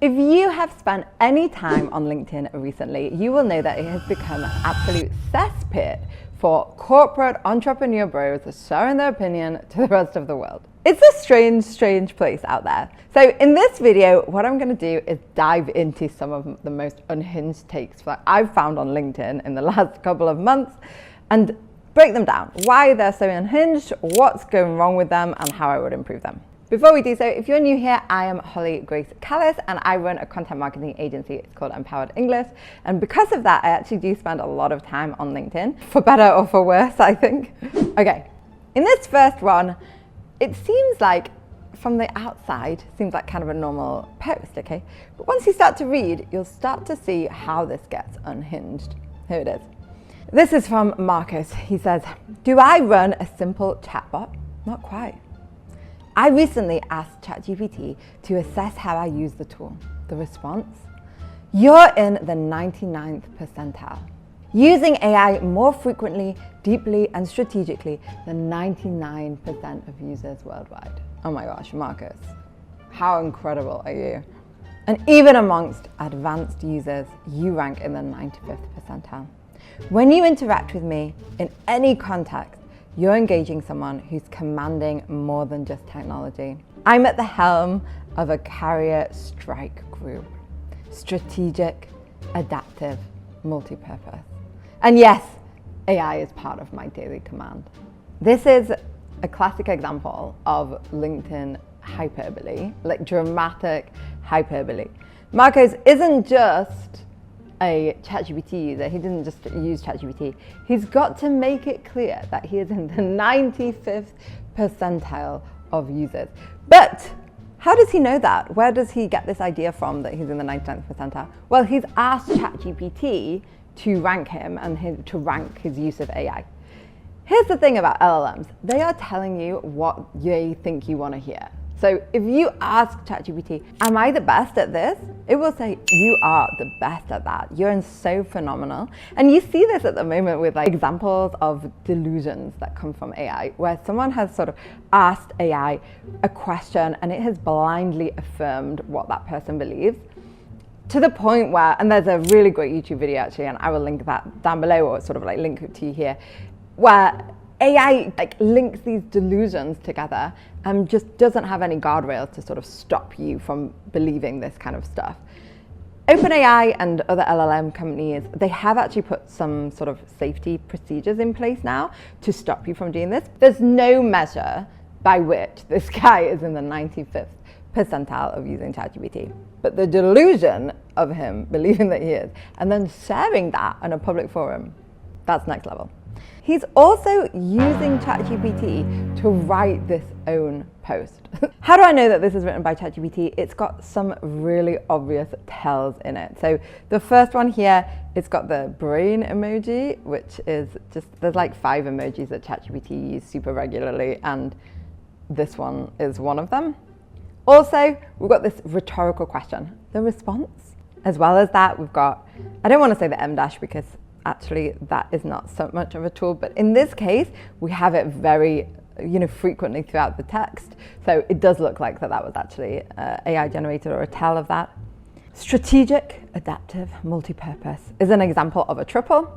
If you have spent any time on LinkedIn recently, you will know that it has become an absolute cesspit for corporate entrepreneur bros sharing their opinion to the rest of the world. It's a strange place out there. So in this video, what I'm going to do is dive into some of the most unhinged takes that I've found on LinkedIn in the last couple of months and break them down, why they're so unhinged, what's going wrong with them, and how I would improve them. Before we do so, if you're new here, I am 𝗧𝗪𝗥𝗏𝗪 and I run a content marketing agency. It's called 𝗪𝗢𝗡𝗪. And because of that, I actually do spend a lot of time on LinkedIn, for better or for worse, I think. Okay, in this first one, it seems like from the outside, seems like kind of a normal post, okay? But once you start to read, you'll start to see how this gets unhinged. Here it is. This is from Marcus. He says, "Do I run a simple chatbot? Not quite. I recently asked ChatGPT to assess how I use the tool. The response? You're in the 99th percentile. Using AI more frequently, deeply, and strategically than 99% of users worldwide." Oh my gosh, Marcus, how incredible are you? And even amongst advanced users, you rank in the 95th percentile. When you interact with me in any context, you're engaging someone who's commanding more than just technology. I'm at the helm of a carrier strike group. Strategic, adaptive, multi-purpose. And yes, AI is part of my daily command. This is a classic example of LinkedIn hyperbole, like dramatic hyperbole. Marcos isn't just a ChatGPT user. He didn't just use ChatGPT. He's got to make it clear that he is in the 95th percentile of users. But how does he know that? Where does he get this idea from that he's in the 99th percentile? Well, he's asked ChatGPT to rank him and to rank his use of AI. Here's the thing about LLMs. They are telling you what they think you want to hear. So if you ask ChatGPT, am I the best at this? It will say, you are the best at that. You're so phenomenal. And you see this at the moment with like examples of delusions that come from AI, where someone has sort of asked AI a question and it has blindly affirmed what that person believes. To the point where, and there's a really great YouTube video actually, and I will link that down below or sort of like link it to you here, where AI like links these delusions together and just doesn't have any guardrails to sort of stop you from believing this kind of stuff. OpenAI and other LLM companies, they have actually put some sort of safety procedures in place now to stop you from doing this. There's no measure by which this guy is in the 95th percentile of using ChatGPT. But the delusion of him believing that he is, and then sharing that on a public forum, that's next level. He's also using ChatGPT to write this own post. How do I know that this is written by ChatGPT? It's got some really obvious tells in it. So the first one here, it's got the brain emoji, which is just, there's like 5 emojis that ChatGPT uses super regularly, and this one is one of them. Also, we've got this rhetorical question, the response. As well as that, we've got, I don't want to say the M dash because actually that is not so much of a tool, but in this case, we have it very, frequently throughout the text. So it does look like that was actually AI generated or a tell of that. Strategic, adaptive, multi-purpose is an example of a triple.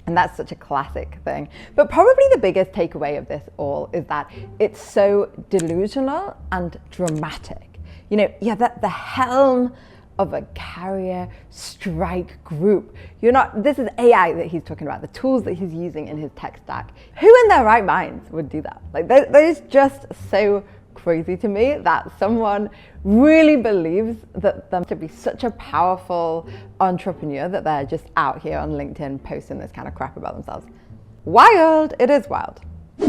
And that's such a classic thing. But probably the biggest takeaway of this all is that it's so delusional and dramatic. You're at the helm of a carrier strike group. This is AI that he's talking about, the tools that he's using in his tech stack. Who in their right minds would do that? Like that is just so crazy to me that someone really believes that them to be such a powerful entrepreneur that they're just out here on LinkedIn posting this kind of crap about themselves. Wild, it is wild.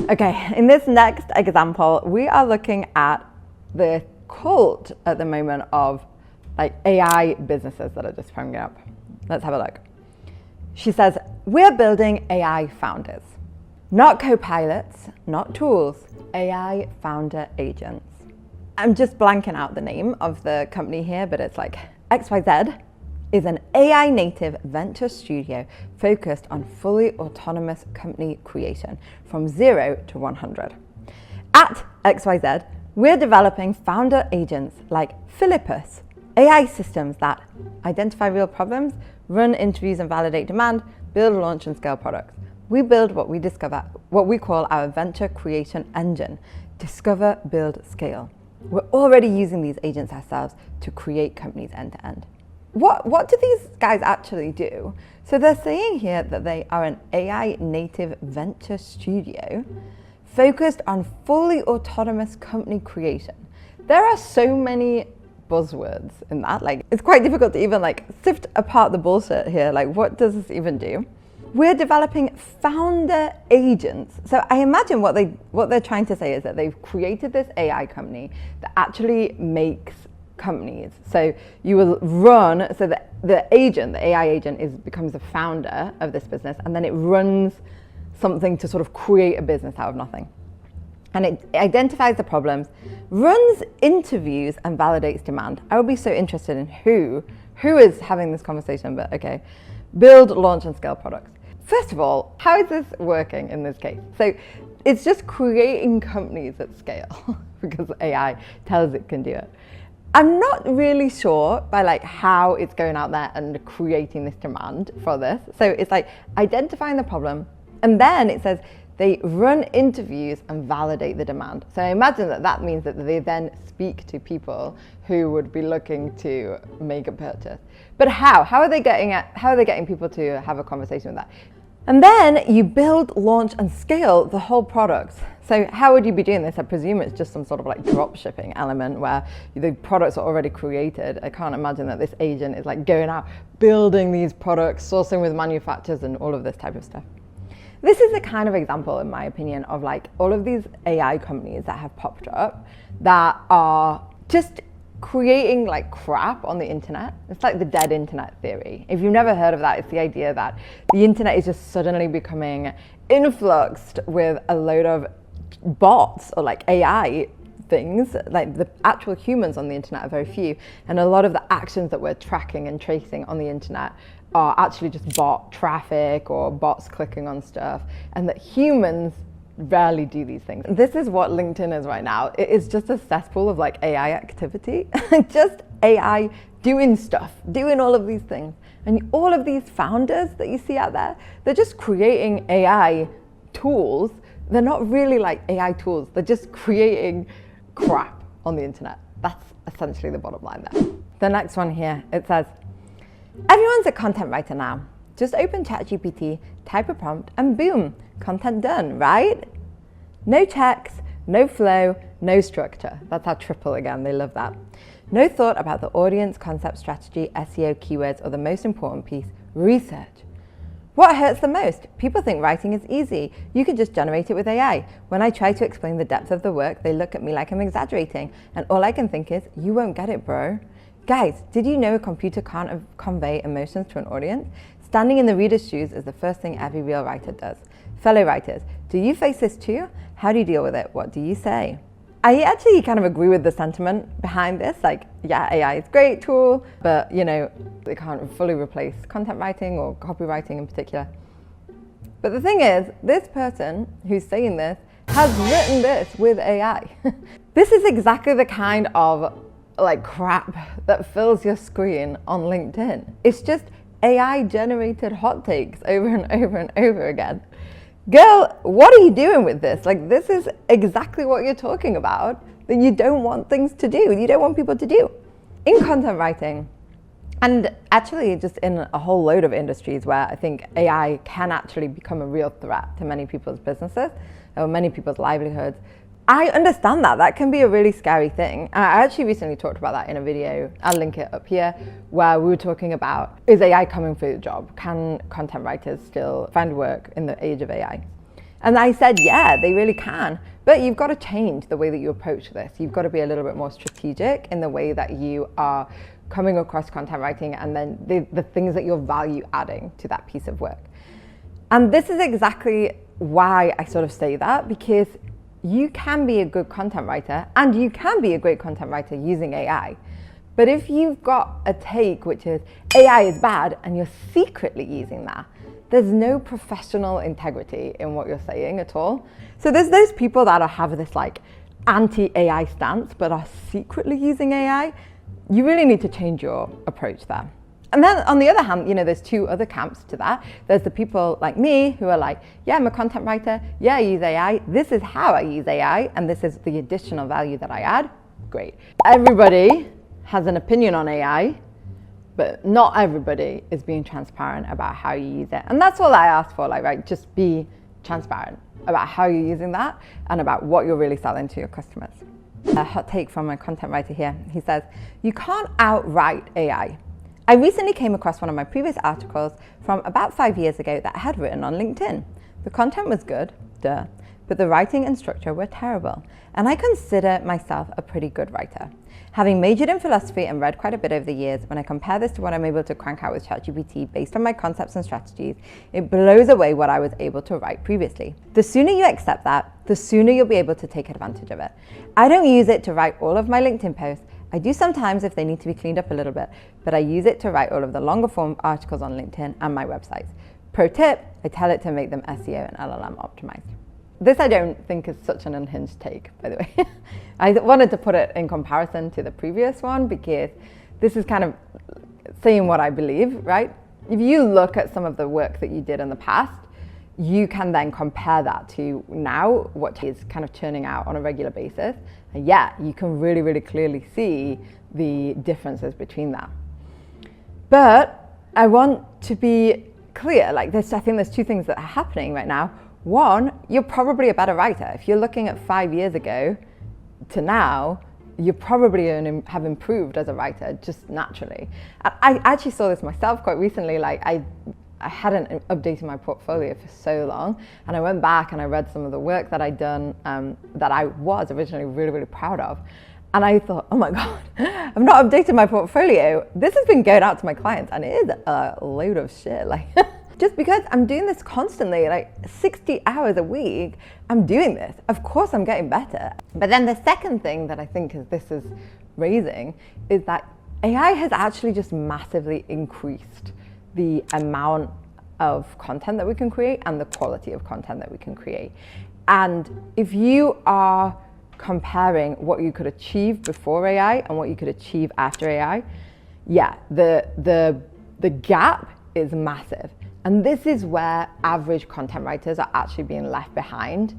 Okay, in this next example, we are looking at the cult at the moment of like AI businesses that are just sprung up. Let's have a look. She says, we're building AI founders, not co-pilots, not tools, AI founder agents. I'm just blanking out the name of the company here, but it's like XYZ is an AI native venture studio focused on fully autonomous company creation from 0 to 100. At XYZ, we're developing founder agents like Philippus, AI systems that identify real problems, run interviews and validate demand, build, launch and scale products. We build what we call our venture creation engine. Discover, build, scale. We're already using these agents ourselves to create companies end to end. What do these guys actually do? So they're saying here that they are an AI native venture studio focused on fully autonomous company creation. There are so many buzzwords in that, like it's quite difficult to even like sift apart the bullshit here. Like, what does this even do? We're developing founder agents. So I imagine what they're trying to say is that they've created this AI company that actually makes companies. So you will run, so the AI agent becomes the founder of this business, and then it runs something to sort of create a business out of nothing. And it identifies the problems, runs interviews and validates demand. I would be so interested in who is having this conversation, but okay. Build, launch and scale products. First of all, how is this working in this case? So it's just creating companies at scale because AI tells it can do it. I'm not really sure by like how it's going out there and creating this demand for this. So it's like identifying the problem, and then it says they run interviews and validate the demand. So I imagine that means that they then speak to people who would be looking to make a purchase. But how are they getting people to have a conversation with that? And then you build, launch and scale the whole product. So how would you be doing this? I presume it's just some sort of like drop shipping element where the products are already created. I can't imagine that this agent is like going out, building these products, sourcing with manufacturers and all of this type of stuff. This is a kind of example, in my opinion, of like all of these AI companies that have popped up that are just creating like crap on the internet. It's like the dead internet theory. If you've never heard of that, it's the idea that the internet is just suddenly becoming influxed with a load of bots or like AI things. Like the actual humans on the internet are very few, and a lot of the actions that we're tracking and tracing on the internet are actually just bot traffic or bots clicking on stuff, and that humans rarely do these things. This is what LinkedIn is right now. It is just a cesspool of like AI activity, just AI doing stuff, doing all of these things. And all of these founders that you see out there, they're just creating AI tools. They're not really like AI tools. They're just creating crap on the internet. That's essentially the bottom line there. The next one here, it says, everyone's a content writer now. Just open ChatGPT, type a prompt, and boom, content done, right? No checks, no flow, no structure. That's our triple again, they love that. No thought about the audience, concept, strategy, SEO, keywords, or the most important piece, research. What hurts the most? People think writing is easy. You can just generate it with AI. When I try to explain the depth of the work, they look at me like I'm exaggerating. And all I can think is, you won't get it, bro. Guys, did you know a computer can't convey emotions to an audience? Standing in the reader's shoes is the first thing every real writer does. Fellow writers, do you face this too? How do you deal with it? What do you say? I actually kind of agree with the sentiment behind this. Like, yeah, AI is a great tool, but you know, it can't fully replace content writing or copywriting in particular. But the thing is, this person who's saying this has written this with AI. This is exactly the kind of like crap that fills your screen on LinkedIn. It's just AI generated hot takes over and over and over again. Girl, what are you doing with this? Like, this is exactly what you're talking about that you don't want things to do, you don't want people to do. In content writing, and actually just in a whole load of industries where I think AI can actually become a real threat to many people's businesses or many people's livelihoods, I understand that can be a really scary thing. I actually recently talked about that in a video, I'll link it up here, where we were talking about, is AI coming for your job? Can content writers still find work in the age of AI? And I said, yeah, they really can, but you've got to change the way that you approach this. You've got to be a little bit more strategic in the way that you are coming across content writing, and then the things that you're value adding to that piece of work. And this is exactly why I sort of say that, because you can be a good content writer and you can be a great content writer using AI. But if you've got a take which is AI is bad and you're secretly using that, there's no professional integrity in what you're saying at all. So there's those people that have this like anti-AI stance but are secretly using AI. you really need to change your approach there. And then on the other hand, you know, there's two other camps to that. There's the people like me who are like, yeah, I'm a content writer. Yeah, I use AI. This is how I use AI. And this is the additional value that I add. Great. Everybody has an opinion on AI, but not everybody is being transparent about how you use it. And that's all I ask for, like, right? Just be transparent about how you're using that and about what you're really selling to your customers. A hot take from my content writer here. He says, you can't outright AI. I recently came across one of my previous articles from about 5 years ago that I had written on LinkedIn. The content was good, duh, but the writing and structure were terrible. And I consider myself a pretty good writer. Having majored in philosophy and read quite a bit over the years, when I compare this to what I'm able to crank out with ChatGPT based on my concepts and strategies, it blows away what I was able to write previously. The sooner you accept that, the sooner you'll be able to take advantage of it. I don't use it to write all of my LinkedIn posts. I do sometimes if they need to be cleaned up a little bit, but I use it to write all of the longer form articles on LinkedIn and my websites. Pro tip, I tell it to make them SEO and LLM optimized. This I don't think is such an unhinged take, by the way. I wanted to put it in comparison to the previous one because this is kind of saying what I believe, right? If you look at some of the work that you did in the past, you can then compare that to now, what is kind of churning out on a regular basis. And yeah, you can really, really clearly see the differences between that. But I want to be clear, like this, I think there's two things that are happening right now. One, you're probably a better writer. If you're looking at 5 years ago to now, you probably have improved as a writer just naturally. I actually saw this myself quite recently. Like I hadn't updated my portfolio for so long, and I went back and I read some of the work that I'd done that I was originally really, really proud of. And I thought, oh my God, I've not updated my portfolio. This has been going out to my clients and it is a load of shit. Like, just because I'm doing this constantly, like 60 hours a week, I'm doing this. Of course I'm getting better. But then the second thing that I think this is raising is that AI has actually just massively increased the amount of content that we can create and the quality of content that we can create. And if you are comparing what you could achieve before AI and what you could achieve after AI, yeah, the gap is massive. And this is where average content writers are actually being left behind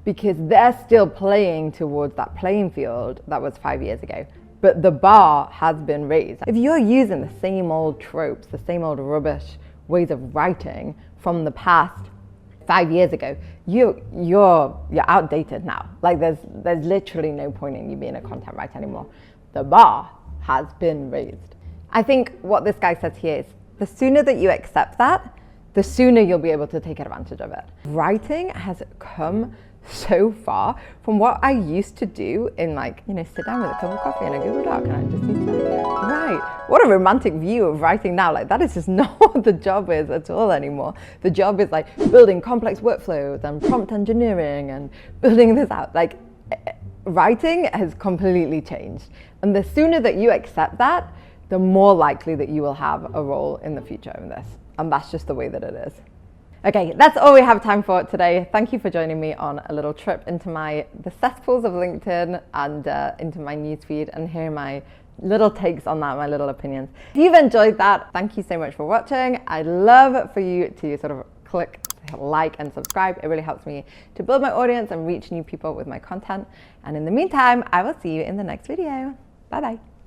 because they're still playing towards that playing field that was 5 years ago. But the bar has been raised. If you're using the same old tropes, the same old rubbish ways of writing from the past 5 years ago, you're outdated now. Like there's literally no point in you being a content writer anymore. The bar has been raised. I think what this guy says here is the sooner that you accept that, the sooner you'll be able to take advantage of it. Writing has come so far from what I used to do in, like, you know, sit down with a cup of coffee and a Google Doc and I just need to write. What a romantic view of writing now. Like, that is just not what the job is at all anymore. The job is like building complex workflows and prompt engineering and building this out. Like, writing has completely changed. And the sooner that you accept that, the more likely that you will have a role in the future in this. And that's just the way that it is. Okay, that's all we have time for today. Thank you for joining me on a little trip into the cesspools of LinkedIn and into my newsfeed and hearing my little takes on that, my little opinions. If you've enjoyed that, thank you so much for watching. I'd love for you to sort of click like and subscribe. It really helps me to build my audience and reach new people with my content. And in the meantime, I will see you in the next video. Bye bye.